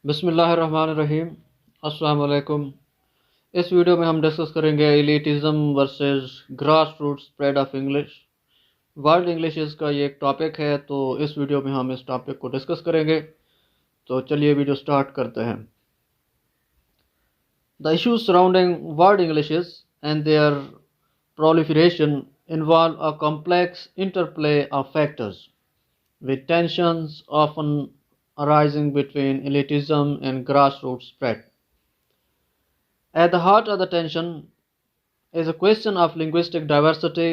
بسم اللہ الرحمن الرحیم۔ السلام علیکم۔ اس ویڈیو میں ہم ڈسکس کریں گے elitism versus grass root spread of English. World Englishes کا یہ ایک ٹاپک ہے، تو اس ویڈیو میں ہم اس ٹاپک کو ڈسکس کریں گے۔ تو چلیے ویڈیو سٹارٹ کرتے ہیں۔ The issues surrounding world Englishes and their proliferation involve a complex interplay of factors, with tensions often arising between elitism and grassroots spread. At the heart of the tension is a question of linguistic diversity,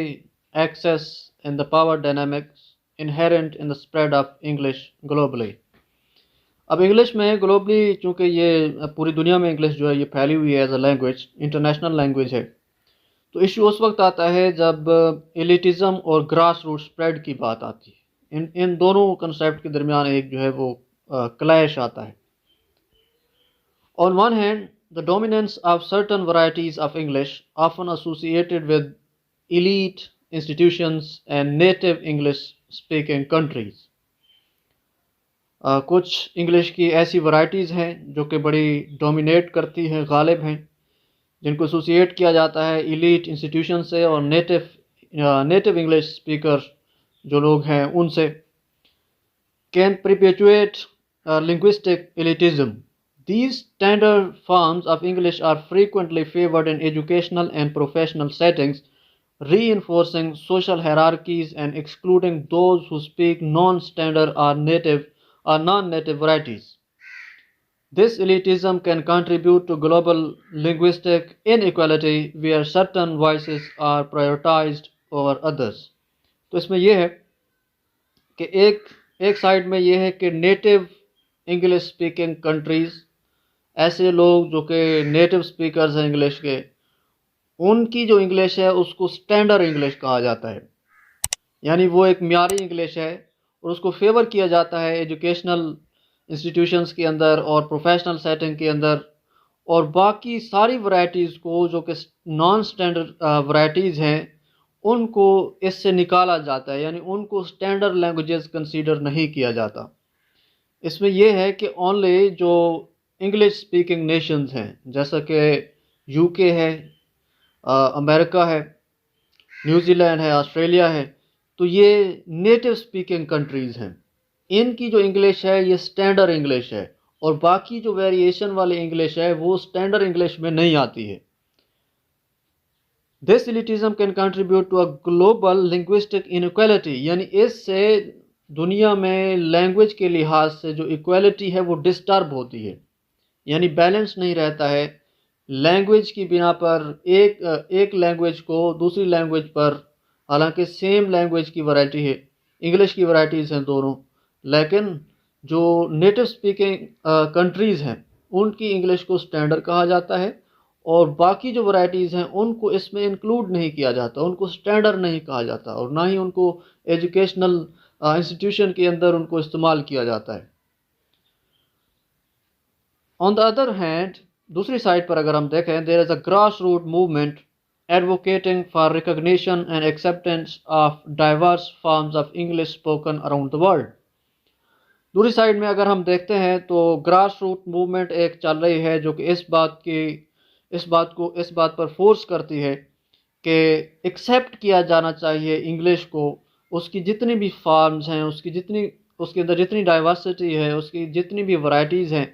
access, and the power dynamics inherent in the spread of English globally. اب English میں globally چونکہ یہ پوری دنیا میں English جو ہے یہ پھیلی ہوئی ہے as a language, international language ہے، تو ایشو اس وقت آتا ہے جب ایلیٹزم اور گراس روٹ اسپریڈ کی بات آتی ہے۔ ان دونوں کنسیپٹ کے درمیان ایک جو ہے وہ کلیش آتا ہے۔ On one hand, the dominance of certain varieties of English, often associated with elite institutions and native English-speaking countries. کچھ انگلش کی ایسی ورائٹیز ہیں جو کہ بڑی ڈومینیٹ کرتی ہیں، غالب ہیں، جن کو ایسوسیٹ کیا جاتا ہے ایلیٹ انسٹیٹیوشن سے اور نیٹو انگلش اسپیکر جو لوگ ہیں ان سے۔ Can perpetuate linguistic elitism. These standard forms of English are frequently favored in educational and professional settings, reinforcing social hierarchies and excluding those who speak non-standard or non-native varieties. This elitism can contribute to global linguistic inequality where certain voices are prioritized over others. تو اس میں یہ ہے کہ ایک side میں یہ ہے کہ نیٹو انگلش اسپیکنگ کنٹریز، ایسے لوگ جو کہ نیٹو اسپیکرز ہیں انگلش کے، ان کی جو انگلش ہے اس کو سٹینڈرڈ انگلش کہا جاتا ہے، یعنی وہ ایک معیاری انگلش ہے اور اس کو فیور کیا جاتا ہے ایجوکیشنل انسٹیٹیوشنز کے اندر اور پروفیشنل سیٹنگ کے اندر، اور باقی ساری ورائٹیز کو جو کہ نان سٹینڈرڈ ورائٹیز ہیں ان کو اس سے نکالا جاتا ہے، یعنی ان کو سٹینڈرڈ لینگویجز کنسیڈر نہیں کیا جاتا۔ اس میں یہ ہے کہ اونلی جو انگلش اسپیکنگ نیشنز ہیں جیسا کہ یو کے ہے، امریکہ ہے، نیوزی لینڈ ہے، آسٹریلیا ہے، تو یہ نیٹو اسپیکنگ کنٹریز ہیں، ان کی جو انگلش ہے یہ سٹینڈرڈ انگلش ہے، اور باقی جو ویریشن والی انگلش ہے وہ سٹینڈرڈ انگلش میں نہیں آتی ہے۔ This elitism can contribute to a global linguistic inequality، یعنی اس سے دنیا میں لینگویج کے لحاظ سے جو ایکویلٹی ہے وہ ڈسٹرب ہوتی ہے، یعنی بیلنس نہیں رہتا ہے۔ لینگویج کی بنا پر ایک لینگویج کو دوسری لینگویج پر، حالانکہ سیم لینگویج کی ورائٹی ہے، انگلش کی ورائٹیز ہیں دونوں، لیکن جو نیٹو اسپیکنگ کنٹریز ہیں ان کی انگلش کو سٹینڈرڈ کہا جاتا ہے، اور باقی جو ورائٹیز ہیں ان کو اس میں انکلوڈ نہیں کیا جاتا، ان کو سٹینڈرڈ نہیں کہا جاتا، اور نہ ہی ان کو ایجوکیشنل انسٹیٹیوشن کے اندر ان کو استعمال کیا جاتا ہے۔ آن دا ادر ہینڈ، دوسری سائڈ پر اگر ہم دیکھیں، there is a grass root movement advocating for recognition and acceptance of diverse forms of English spoken around the world. دوسری سائڈ میں اگر ہم دیکھتے ہیں تو گراس روٹ موومنٹ ایک چل رہی ہے جو کہ اس بات پر فورس کرتی ہے کہ ایکسیپٹ کیا جانا چاہیے انگلش کو، اس کی جتنی بھی فارمز ہیں، اس کے اندر جتنی ڈائیورسٹی ہے، اس کی جتنی بھی ورائٹیز ہیں،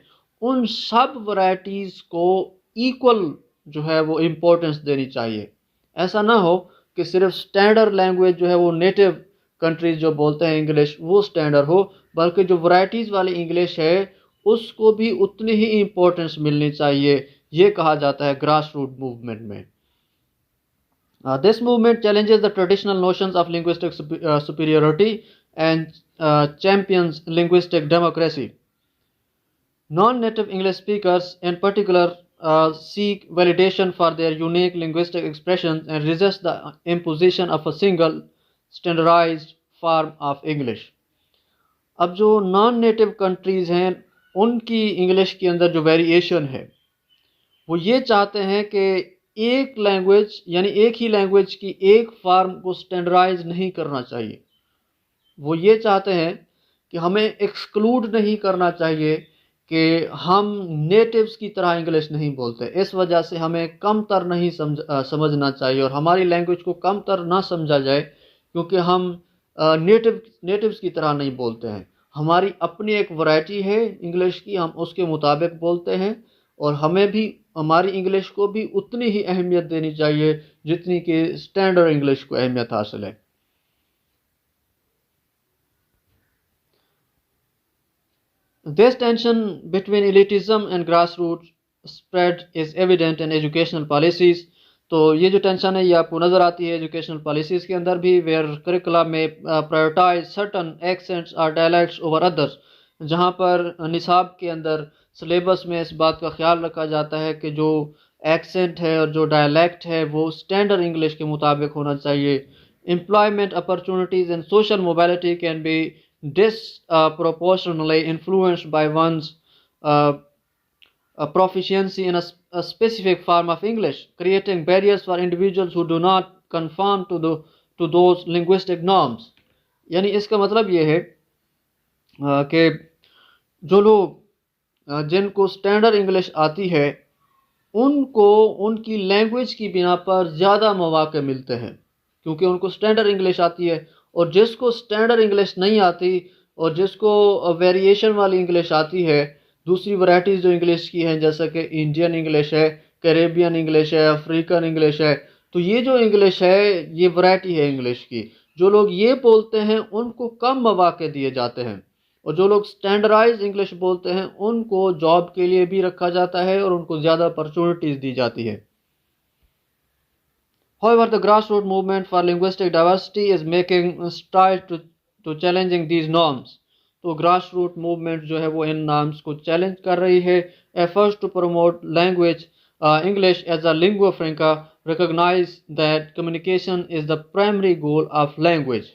ان سب ورائٹیز کو ایکول جو ہے وہ امپورٹنس دینی چاہیے۔ ایسا نہ ہو کہ صرف سٹینڈرڈ لینگویج جو ہے وہ نیٹو کنٹریز جو بولتے ہیں انگلش وہ سٹینڈرڈ ہو، بلکہ جو ورائٹیز والی انگلش ہے اس کو بھی اتنی ہی امپورٹنس ملنی چاہیے، یہ کہا جاتا ہے گراس روٹ موومنٹ میں۔ This movement challenges the traditional notions of linguistic superiority and champions linguistic democracy. Non-native English speakers in particular seek validation for their unique linguistic expressions and resist the imposition of a single standardized form of English. اب جو naan NATO countries ہیں ان کی English کے اندر جو variation ہے وہ یہ چاہتے ہیں کہ ایک لینگویج، یعنی ایک ہی لینگویج کی ایک فارم کو سٹینڈرائز نہیں کرنا چاہیے۔ وہ یہ چاہتے ہیں کہ ہمیں ایکسکلوڈ نہیں کرنا چاہیے کہ ہم نیٹیوز کی طرح انگلش نہیں بولتے، اس وجہ سے ہمیں کم تر نہیں سمجھنا چاہیے اور ہماری لینگویج کو کم تر نہ سمجھا جائے، کیونکہ ہم نیٹیوز کی طرح نہیں بولتے ہیں۔ ہماری اپنی ایک ورائٹی ہے انگلش کی، ہم اس کے مطابق بولتے ہیں، اور ہمیں بھی ہماری انگلش کو بھی اتنی ہی اہمیت دینی چاہیے جتنی کہ اسٹینڈرڈ انگلش کو اہمیت حاصل ہے۔ This tension between elitism and grassroots spread is evident in educational policies. تو یہ جو ٹینشن ہے یہ آپ کو نظر آتی ہے ایجوکیشنل پالیسیز کے اندر بھی، ویئر کریکولا میں پرائیورٹائز سرٹن ایکسنٹس اور ڈائلیکٹس اوور ادرس، جہاں پر نصاب کے اندر سلیبس میں اس بات کا خیال رکھا جاتا ہے کہ جو ایکسنٹ ہے اور جو ڈائلیکٹ ہے وہ اسٹینڈرڈ انگلش کے مطابق ہونا چاہیے۔ Employment opportunities and social mobility can be disproportionately influenced by one's proficiency in a specific form of English, creating barriers for individuals who do not conform to those linguistic norms. یعنی اس کا مطلب یہ ہے کہ جو لوگ جن کو اسٹینڈرڈ انگلش آتی ہے ان کو ان کی لینگویج کی بنا پر زیادہ مواقع ملتے ہیں، کیونکہ ان کو اسٹینڈرڈ انگلش آتی ہے، اور جس کو اسٹینڈرڈ انگلش نہیں آتی اور جس کو ویریشن والی انگلش آتی ہے، دوسری ورائٹیز جو انگلش کی ہیں جیسا کہ انڈین انگلش ہے، کیریبین انگلش ہے، افریقن انگلش ہے، تو یہ جو انگلش ہے یہ ورائٹی ہے انگلش کی، جو لوگ یہ بولتے ہیں ان کو کم مواقع دیے جاتے ہیں، اور جو لوگ اسٹینڈرڈائز انگلش بولتے ہیں ان کو جاب کے لیے بھی رکھا جاتا ہے اور ان کو زیادہ اپرچونٹیز دی جاتی ہے۔ However, the grassroots movement for linguistic diversity is making strides to challenging these norms. تو گراس روٹ موومنٹ جو ہے وہ ان نارمس کو چیلنج کر رہی ہے۔ Efforts to promote language English as a lingua franca recognize that communication is the primary goal of language.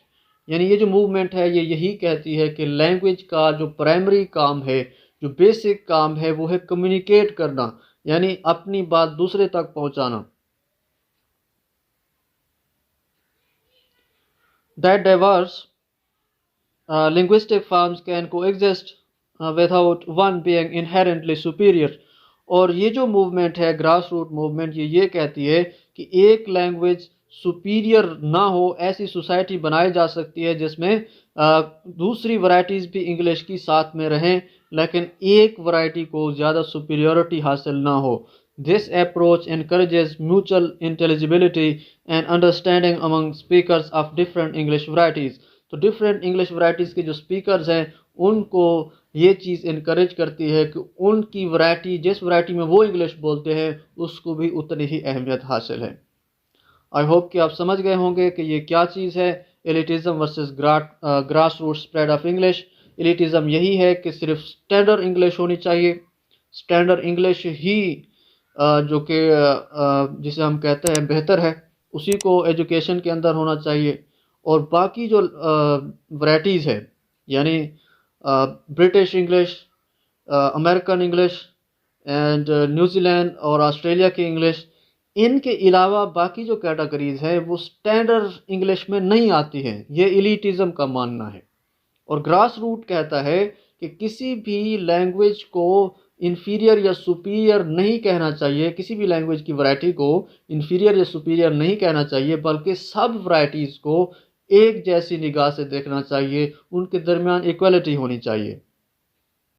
یعنی یہ جو موومنٹ ہے یہ یہی کہتی ہے کہ لینگویج کا جو پرائمری کام ہے، جو بیسک کام ہے، وہ ہے کمیونیکیٹ کرنا، یعنی اپنی بات دوسرے تک پہنچانا۔ That diverse linguistic forms can coexist without one being inherently superior. اور یہ جو موومنٹ ہے گراس روٹ موومنٹ یہ کہتی ہے کہ ایک لینگویج سپیریئر نہ ہو، ایسی سوسائٹی بنائی جا سکتی ہے جس میں دوسری ورائٹیز بھی انگلش کی ساتھ میں رہیں لیکن ایک ورائٹی کو زیادہ سپیریورٹی حاصل نہ ہو۔ This approach encourages mutual intelligibility and understanding among speakers of different English varieties. تو ڈفرینٹ انگلش ورائٹیز کے جو اسپیکرز ہیں ان کو یہ چیز انکریج کرتی ہے کہ ان کی ورائٹی، جس ورائٹی میں وہ انگلش بولتے ہیں اس کو بھی اتنی ہی اہمیت حاصل ہے۔ آئی ہوپ کہ آپ سمجھ گئے ہوں گے کہ یہ کیا چیز ہے elitism versus grass root spread of English. Elitism یہی ہے کہ صرف اسٹینڈرڈ انگلش ہونی چاہیے، اسٹینڈرڈ انگلش ہی جو کہ جسے ہم کہتے ہیں بہتر ہے، اسی کو ایجوکیشن کے اندر ہونا چاہیے، اور باقی جو ورائٹیز ہے یعنی British English, American English and New Zealand اور آسٹریلیا کی انگلش، ان کے علاوہ باقی جو کیٹیگریز ہیں وہ اسٹینڈرڈ انگلش میں نہیں آتی ہیں، یہ ایلیٹزم کا ماننا ہے۔ اور گراس روٹ کہتا ہے کہ کسی بھی لینگویج کو انفیریئر یا سپیریئر نہیں کہنا چاہیے، کسی بھی لینگویج کی ورائٹی کو انفیریئر یا سپیریئر نہیں کہنا چاہیے، بلکہ سب ورائٹیز کو ایک جیسی نگاہ سے دیکھنا چاہیے، ان کے درمیان ایکویلٹی ہونی چاہیے۔